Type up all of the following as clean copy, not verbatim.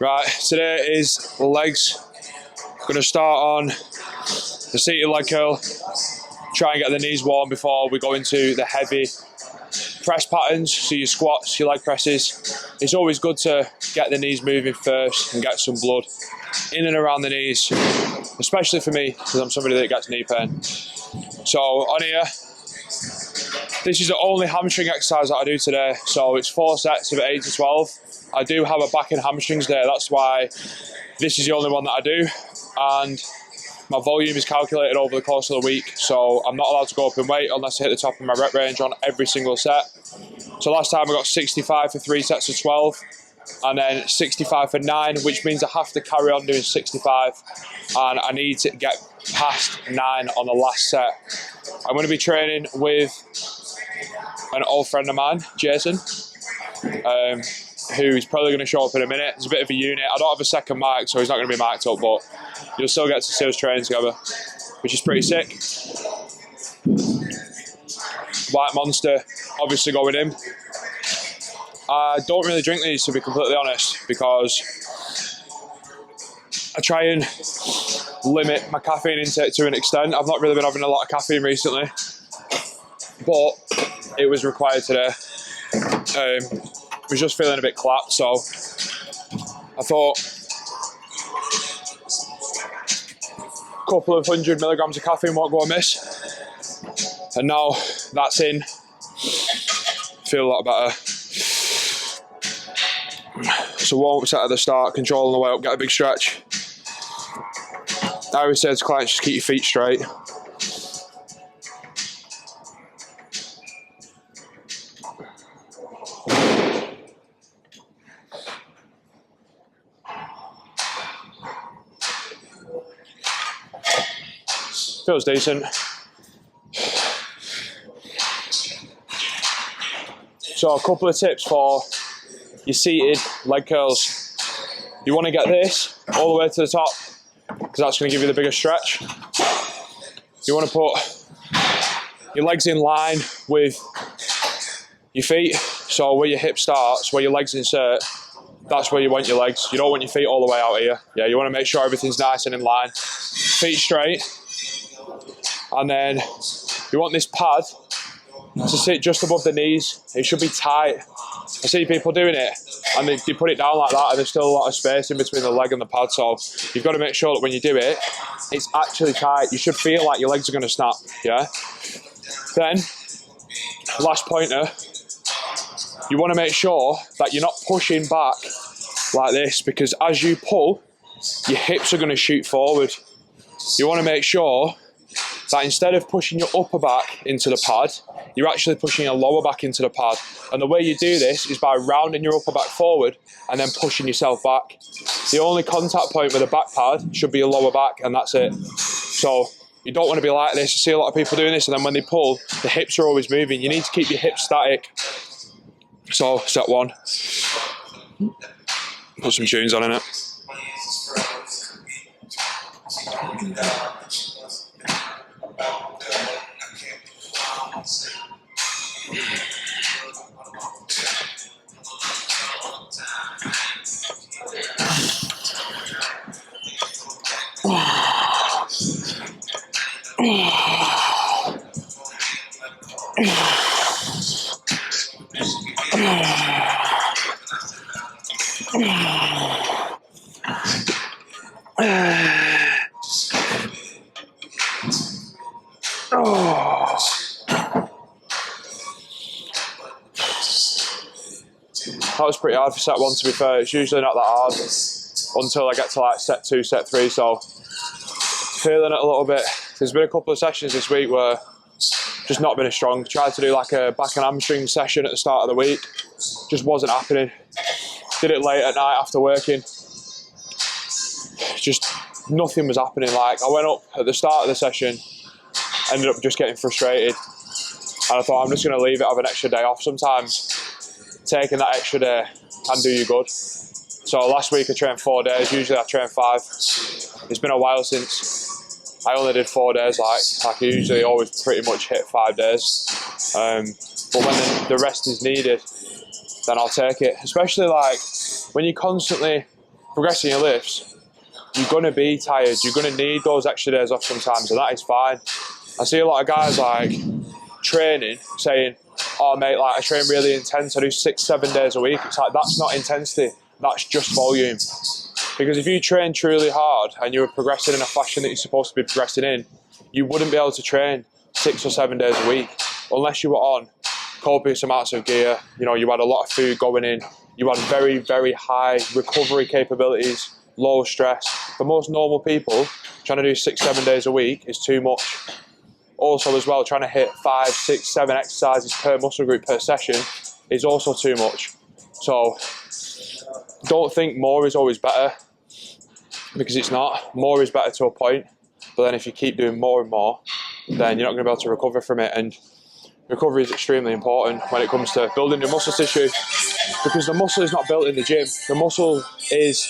Right, today is legs. Going to start on the seated leg curl. Try and get the knees warm before we go into the heavy press patterns. So your squats, your leg presses. It's always good to get the knees moving first and get some blood in and around the knees, especially for me because I'm somebody that gets knee pain. So on here, this is the only hamstring exercise that I do today. So it's 4 sets of 8 to 12. I do have a back and hamstrings day. That's why this is the only one that I do. And my volume is calculated over the course of the week. So I'm not allowed to go up in weight unless I hit the top of my rep range on every single set. So last time I got 65 for 3 sets of 12 and then 65 for 9, which means I have to carry on doing 65 and I need to get past 9 on the last set. I'm going to be training with an old friend of mine, Jason, who's probably going to show up in a minute. It's a bit of a unit. I don't have a second mic, so he's not going to be mic'd up, but you'll still get to see us train together, which is pretty sick. White Monster, obviously going in. I don't really drink these, to be completely honest, because I try and limit my caffeine intake to an extent. I've not really been having a lot of caffeine recently, but it was required today. I was just feeling a bit clapped, so I thought a couple of 100 milligrams of caffeine won't go amiss. And now that's in, feel a lot better. So warm up set at the start, controlling the way up, get a big stretch. I always say to clients, just keep your feet straight. Feels decent. So a couple of tips for your seated leg curls. You want to get this all the way to the top because that's going to give you the biggest stretch. You want to put your legs in line with your feet. So where your hip starts, where your legs insert, that's where you want your legs. You don't want your feet all the way out here. Yeah, you want to make sure everything's nice and in line. Feet straight. And then you want this pad to sit just above the knees. It should be tight. I see people doing it and they put it down like that and there's still a lot of space in between the leg and the pad. So you've got to make sure that when you do it, it's actually tight. You should feel like your legs are going to snap, yeah? Then, last pointer, you want to make sure that you're not pushing back like this because as you pull, your hips are going to shoot forward. You want to make sure that instead of pushing your upper back into the pad, you're actually pushing your lower back into the pad. And the way you do this is by rounding your upper back forward and then pushing yourself back. The only contact point with the back pad should be your lower back, and that's it. So you don't want to be like this. I see a lot of people doing this, and then when they pull, the hips are always moving. You need to keep your hips static. So, set 1. Put some tunes on in it. That was pretty hard for set 1, to be fair. It's usually not that hard until I get to like set 2, set 3, so feeling it a little bit. There's been a couple of sessions this week where just not been as strong. Tried to do like a back and hamstring session at the start of the week, just wasn't happening. Did it late at night after working, just nothing was happening. Like I went up at the start of the session, ended up just getting frustrated, and I thought I'm just going to leave it, have an extra day off. Sometimes taking that extra day can do you good. So last week I trained 4 days, usually I train 5. It's been a while since I only did 4 days, like I usually always pretty much hit 5 days. But when the rest is needed, then I'll take it. Especially like when you're constantly progressing your lifts, you're going to be tired. You're going to need those extra days off sometimes, and that is fine. I see a lot of guys like training saying, oh mate, like I train really intense, I do 6-7 days a week. It's like, that's not intensity, that's just volume. Because if you train truly hard and you're progressing in a fashion that you're supposed to be progressing in, you wouldn't be able to train 6 or 7 days a week unless you were on copious amounts of gear. You know, you had a lot of food going in, you had very, very high recovery capabilities, low stress. For most normal people, trying to do 6-7 days a week is too much. Also as well, trying to hit 5, 6, 7 exercises per muscle group per session is also too much. So don't think more is always better, because it's not. More is better to a point, but then if you keep doing more and more, then you're not going to be able to recover from it. And recovery is extremely important when it comes to building your muscle tissue, because the muscle is not built in the gym. The muscle is,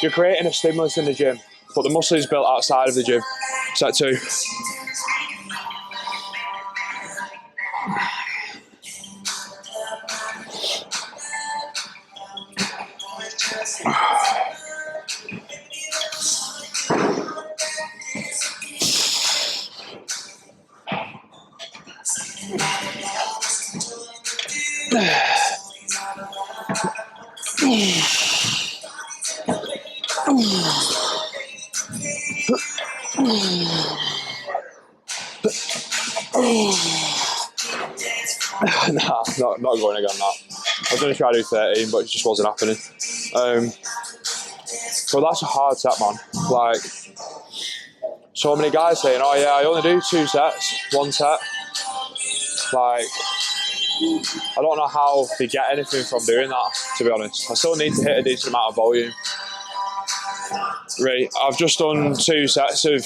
you're creating a stimulus in the gym, but the muscle is built outside of the gym. Set 2. Nah, not going again. That I was going to try to do 13, but it just wasn't happening. So that's a hard set, man. Like, so many guys saying, "Oh yeah, I only do 2 sets, 1 set." Like, I don't know how they get anything from doing that, to be honest. I still need to hit a decent amount of volume. Right, I've just done 2 sets of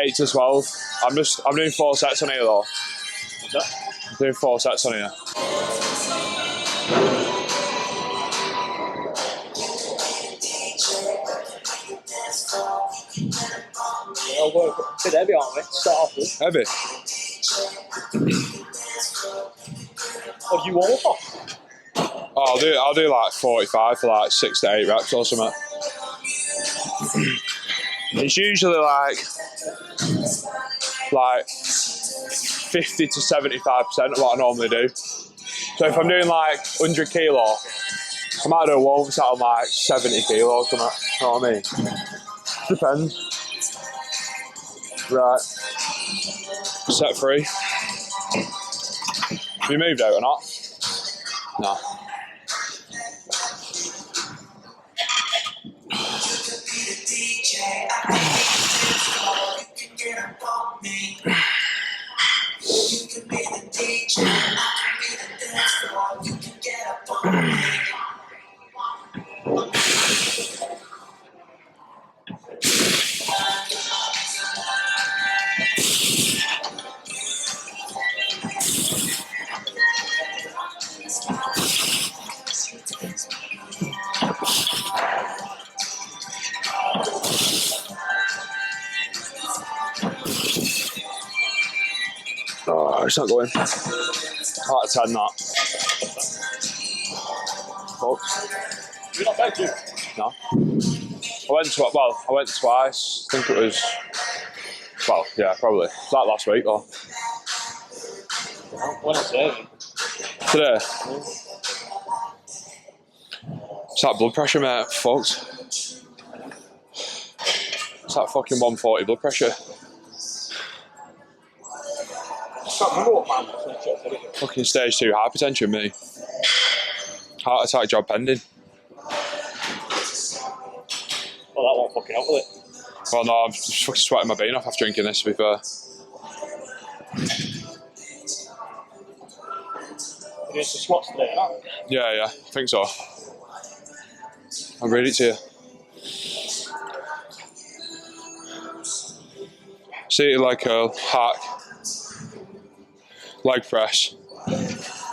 8 to 12. I'm doing 4 sets on here though. What's that? I'm doing 4 sets on here. Yeah, we're a bit heavy, aren't we? To start off with. Heavy. What do you warm up on? Oh, I'll do like 45 for like 6 to 8 reps or something. It's usually like 50 to 75% of what I normally do. So if I'm doing like 100 kilo, I might do a warm set on like 70 kilos, you know what I mean? Depends. Right. Set 3. Have you moved out or not? No. Oh, it's not going. I like 10 that. Oh. You're not bad, you? No. I went twice. I think it was, well, yeah, probably. It was like last week though. When I say Today? It's that blood pressure, mate. Fucked. It's that fucking 140 blood pressure. Fucking stage 2 hypertension, me. Heart attack job pending. Well, that won't fucking help with it. Well, no, I'm just fucking sweating my bean off after drinking this, to be fair. You're doing some squats today, aren't you? Yeah, I think so. I'll read it to you. Seated leg curl, hack, leg press,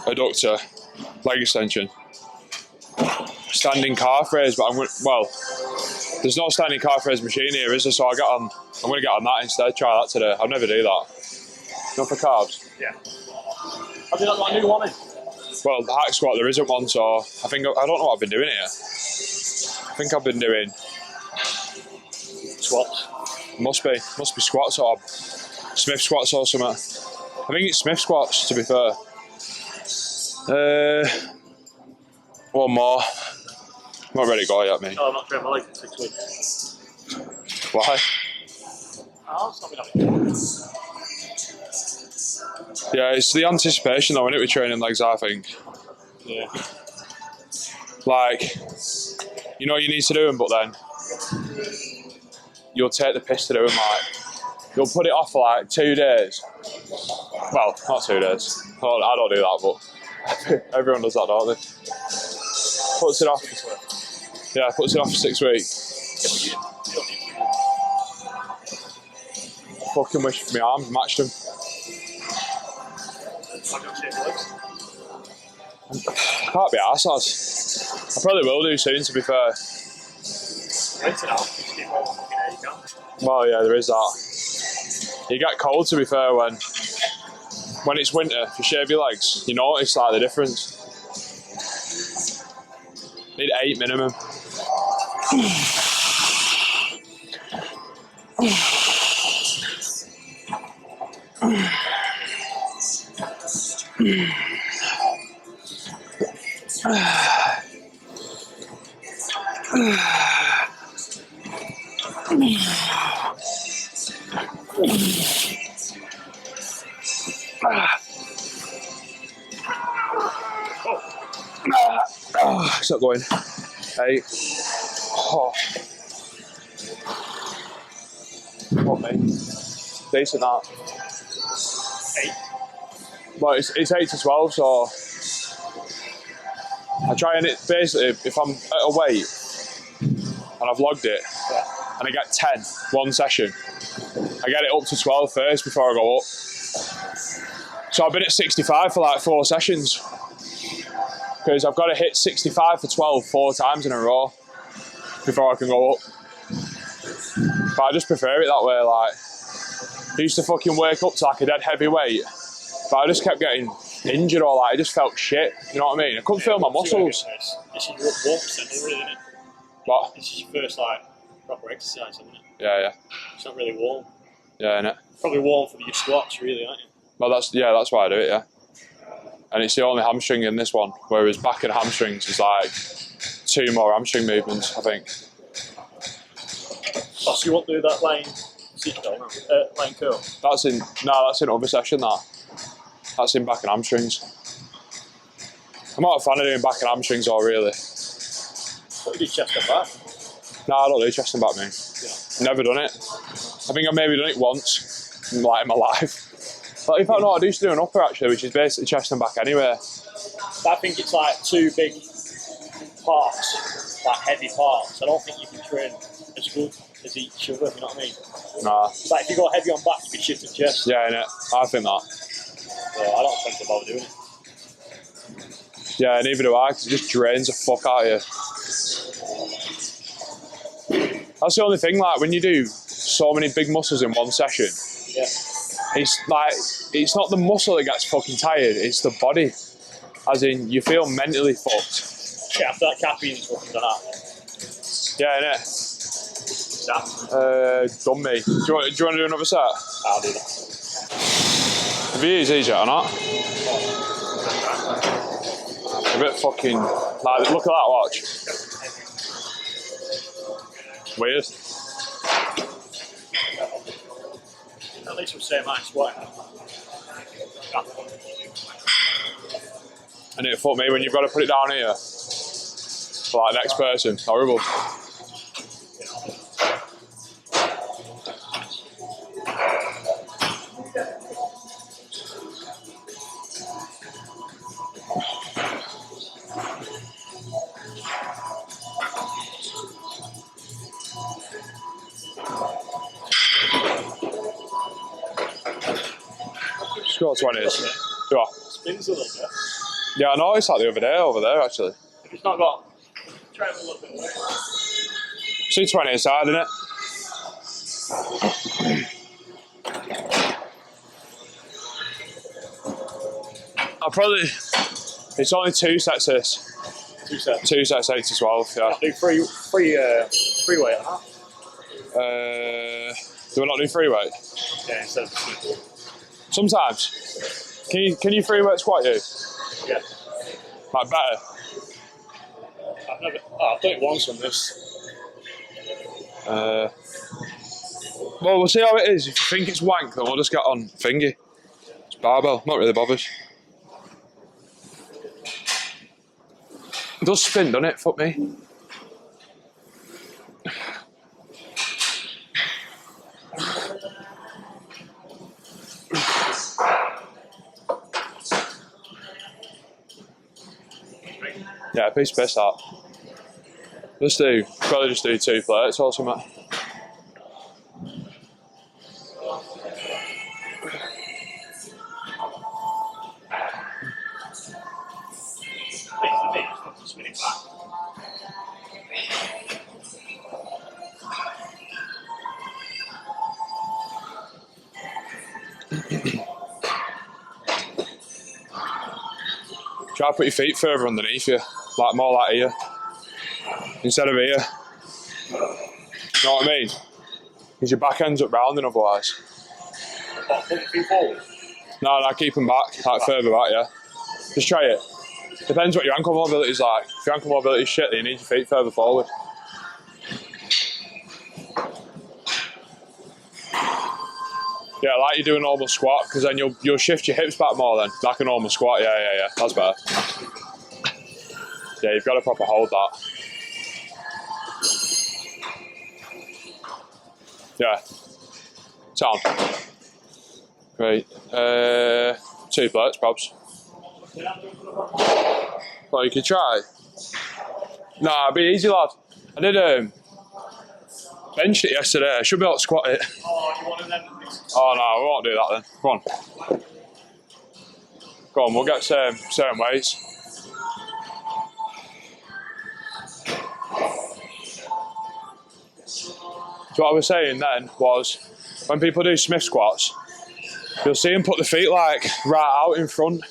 adductor, leg extension, standing calf raise, but there's no standing calf raise machine here, is there? So I'm going to get on that instead, try that today. I'll never do that. You know, for carbs? Yeah. Have you not got a new one in? Well, the hack squat, there isn't one, so I don't know what I've been doing here. think I've been doing Squats. must be squats or Smith squats or something. I think it's Smith squats, to be fair. One more. I'm not ready to go yet, mate. No, I'm not training my legs in 6 weeks. Why? Oh, it's not been happening. Yeah, it's the anticipation though, isn't it, with training legs, I think. Yeah. Like, you know you need to do them, but then you'll take the piss to do them, like, you'll put it off for like 2 days. Well, not 2 days. I don't do that, but everyone does that, don't they? Puts it off. Yeah, puts it off for 6 weeks. Fucking wish my arms matched them. I can't be arsed, lads. I probably will do soon, to be fair. Well, yeah, there is that. You get cold, to be fair, when it's winter. If you shave your legs, you notice like the difference. Need 8 minimum. It's not going. 8. Oh. What, mate? Decent that. 8. Well, it's 8 to 12, so I try and it basically, if I'm at a weight and I've logged it and I get 10 one session, I get it up to 12 first before I go up. So I've been at 65 for like 4 sessions because I've got to hit 65 for 12 4 times in a row before I can go up. But I just prefer it that way. Like, I used to fucking wake up to like a dead heavy weight, but I just kept getting injured or like I just felt shit. You know what I mean? I couldn't feel my muscles. This is your warm percent, really, isn't it? What? This is your first like proper exercise, isn't it? Yeah. It's not really warm. Yeah, innit? Probably warm for your squats, really, aren't you? Well, that's why I do it. Yeah. And it's the only hamstring in this one, whereas back and hamstrings is like 2 more hamstring movements, I think. Oh, so you won't do that line curl? That's in other session. That's in back and hamstrings. I'm not a fan of doing back and hamstrings, or really. What you do, chest and back? No, I don't do chest and back, mate. Yeah. Never done it. I think I've maybe done it once in my life. But in fact, no, I used to do an upper actually, which is basically chest and back anyway. But I think it's like 2 big parts, like heavy parts. I don't think you can train as good as each other, you know what I mean? Nah. It's like if you go heavy on back, you can shift to chest. Yeah, innit? I think that. So I don't think to bother doing it. Yeah, neither do I, because it just drains the fuck out of you. That's the only thing, like, when you do so many big muscles in one session, Yeah. it's like, it's not the muscle that gets fucking tired, it's the body. As in, you feel mentally fucked. Yeah, after that caffeine's fucking done that. Yeah, innit? Done me. Do you want to do another set? I'll do that. Have you used these yet or not? A bit fucking, like, look at that watch. Weird. At least we'll say my squat. And it'll fuck me when you've got to put it down here. For like next person. Horrible. Just go 20s. Do I? Spins a little bit. Yeah, I noticed that the other day over there actually. If it's not got, try it a little bit away. See 20 aside, innit? I'll probably, it's only 2 sets this. 2 sets. 2 sets 8 to 12. Yeah. Do free weight on that. Do we not do free weight? Yeah, instead of single. Sometimes. Can you free weight squat you? Yeah. Like better? I've done it once on this. Well, we'll see how it is. If you think it's wank, then we'll just get on thingy. It's barbell. Not really bothered. It does spin, doesn't it? Fuck me. Yeah, a piece of piss that. Probably just do 2 plates or something. Try to put your feet further underneath you, like more like here, instead of here. You know what I mean? Because your back ends up rounding otherwise. Put your feet forward. No, keep them back, like further back, yeah. Just try it. Depends what your ankle mobility is like. If your ankle mobility is shit, then you need your feet further forward. Yeah, like you do a normal squat, because then you'll shift your hips back more then, like a normal squat. Yeah. That's better. Yeah, you've got to proper hold that. Yeah. Sound. Great. 2 plates, probs. Well, you could try. Nah, it'd be easy, lad. I did benched it yesterday. I should be able to squat it. Oh, you want to then? Oh no, we won't do that then. Come on. Go on, we'll get certain weights. So what I was saying then was, when people do Smith squats, you'll see them put the feet like right out in front.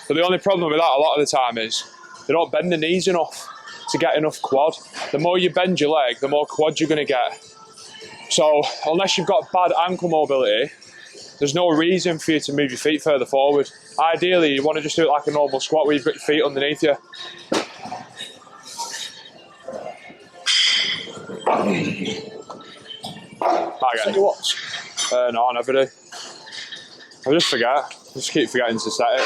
But the only problem with that a lot of the time is they don't bend the knees enough to get enough quad. The more you bend your leg, the more quad you're going to get. So unless you've got bad ankle mobility, there's no reason for you to move your feet further forward. Ideally, you want to just do it like a normal squat where you've got your feet underneath you. Set your watch. No, I never do. I just forget. I just keep forgetting to set it.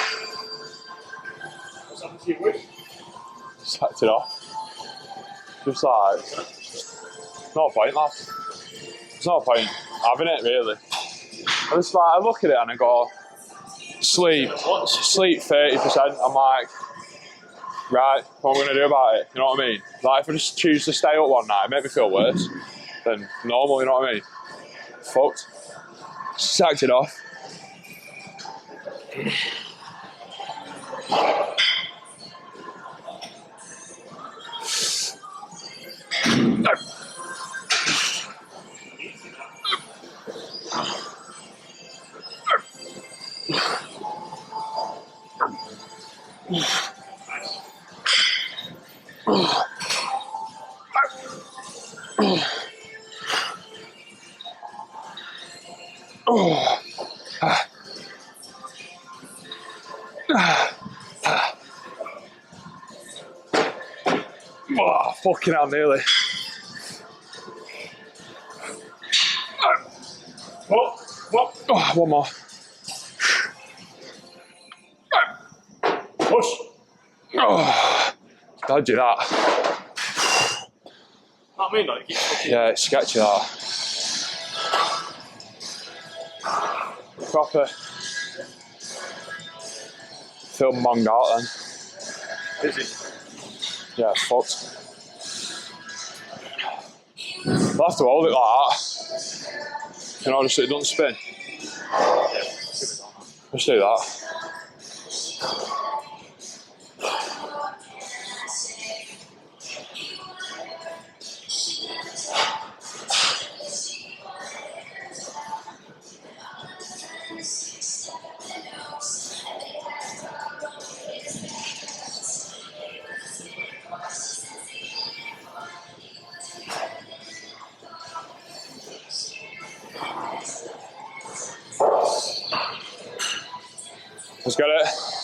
What's happened to your whip? Set it off. Just like, no point, lad. There's no point having it, really. I just like, I look at it and I go, sleep 30%. I'm like, right, what am I going to do about it? You know what I mean? Like, if I just choose to stay up one night, it make me feel worse than normal, you know what I mean? Fucked. Sacked it off. Oh, fucking hell, nearly. Oh, one more. Push. Oh, dodgy that. I mean, like, you keep fucking. Yeah, it's sketchy that. Proper. Film monged out then. Is it? Yeah, fucked. I'll have to hold it like that. You know, just so it doesn't spin. Just do that. Let's get it.